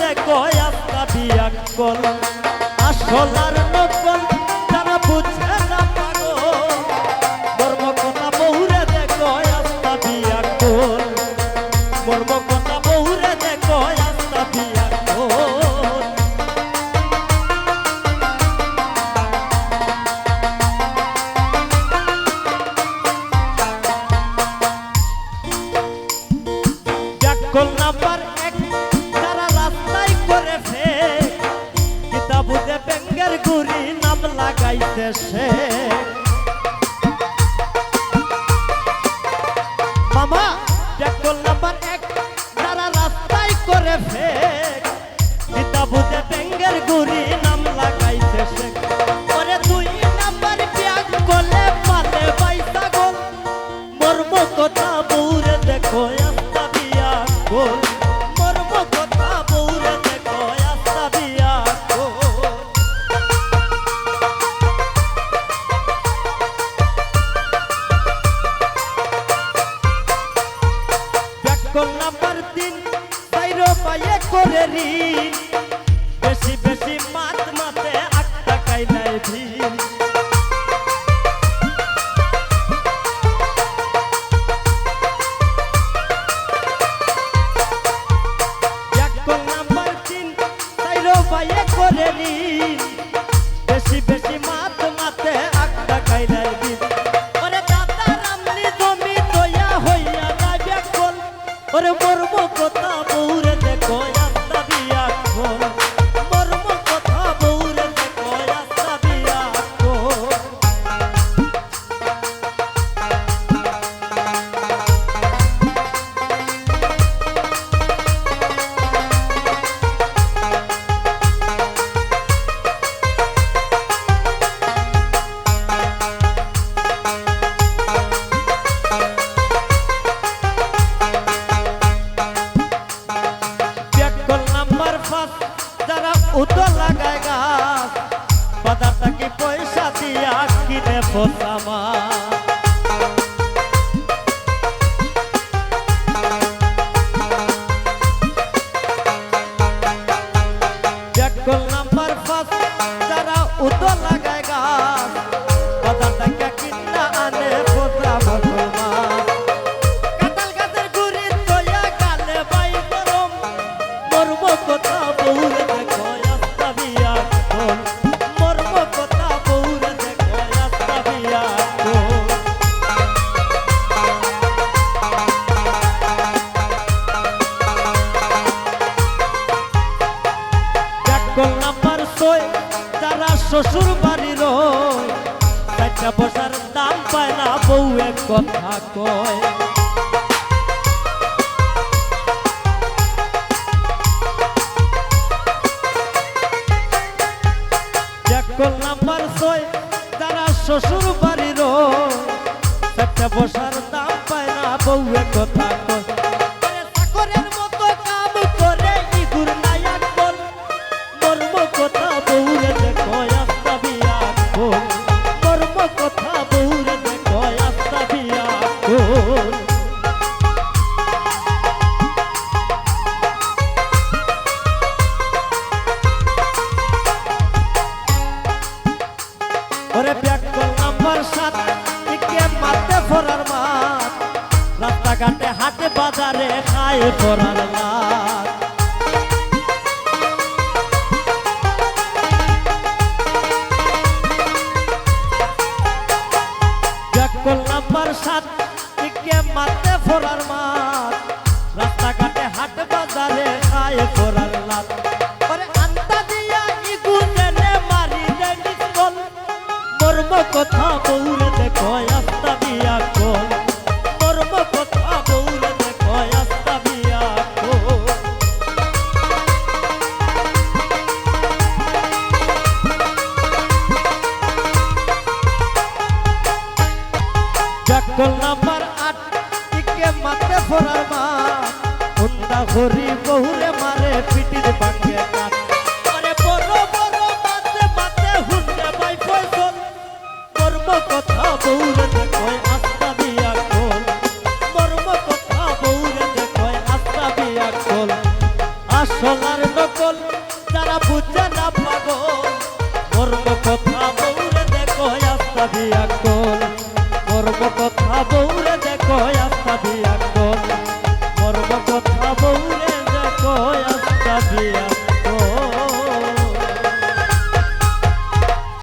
দেখো আস্তা বিয়া কল আসল আর নকল যারা বুঝে না পাগল মর্ম কথা বহুরে দেখো আস্তা বিয়া কল মর্ম কথা বহুরে দেখো আস্তা বিয়া কল ব্যাকল নাম্বার এক যারা রাস্তায় করে ফেক কিতাবুতে বেঙ্গের গুড়ি নাম লাগাইতে সে মামা ব্যাকল নাম্বার এক যারা রাস্তায় করে ফেক কিতাবুতে বেঙ্গের গুড়ি নাম লাগাইতে সে ওরে দুই নাম্বার ব্যাগ করলে পালে পয়সা গোল মর্ম কথা বউরে দেখো আস্তা বিয়া গোল মর্ম কথা বউরে দেখো আস্তা বিয়া গোল ব্যাকল নাম্বার তিন বাইরো পায়ে করে ঋণ বেশি বেশি মাত মাতে 8 টাকায় নেয় ভিড় পায়ে করে ঋণ বেশি বেশি মাত মাতে 8 টাকায় নেয় দিন ওরে দাদা রামলি জমি দয়া হইয়া যাবে কল ওরে মর্ম কথা বউরে দেখো আস্তা বিয়া কল মর্ম কথা বউরে দেখো আস্তা বিয়া কল যারা উদো লাগায় গাছ বাজার থেকে পয়সা দিয়া কিনে পোষামা ব্যাকল নাম্বার 5 যারা উদো লাগায় গাছ বাজার থেকে কিনা আনে পোষামা কাঁঠাল গাছের গুড়ি দয়া গালে বাই গরম মর্ম কথা বউরে দেখো আস্তা বিয়া কল মর্ম কথা বউরে দেখো আস্তা বিয়া কল ব্যাকল নাম্বার 6 যারা শ্বশুর বাড়ির একটা বসার দাম পায় না বউয়ে কথা কয় ব্যাকল নাম্বার 6 যারা শ্বশুর বাড়ির একটা বসার দাম পায় না বউয়ে কথা কয় চাকরের মতো কাম করে ইগুর নায়ক বল মর্ম কথা বউরে দেখো আস্তা বিয়া কল মর্ম কথা বউরে দেখো আস্তা বিয়া কল ওরে ব্যাকল নাম্বার 7 কে মাতে ফরার মাত রাস্তাঘাটে হাটে বাজারে খায় ফরার লাত ব্যাকল নাম্বার 7 কে মাতে ফরার মাত রাস্তাঘাটে হাট বাজারে খায় ফরার লাত ওরে আন্তা দিয়া ইগুনে মারি দেয় মিসকল মর্ম কথা বউরে দেখো আস্তা বিয়া কল মর্ম কথা বউরে দেখো আস্তা বিয়া কল ব্যাকল নাম্বার 8 কে মাতে ফরার মা হুন্ডা ঘড়ি বহুরে মারে পিটির ভাঙ্গে কাট আরে বড় বড় মাতে মাতে হুন্ডা বাই ফসল কর্ম কথা বউরে দেখো না পাগল মর্ম কথা বউরে দেখো আস্তা দিয়া কল মর্ম কথা বউরে দেখো আস্তা দিয়া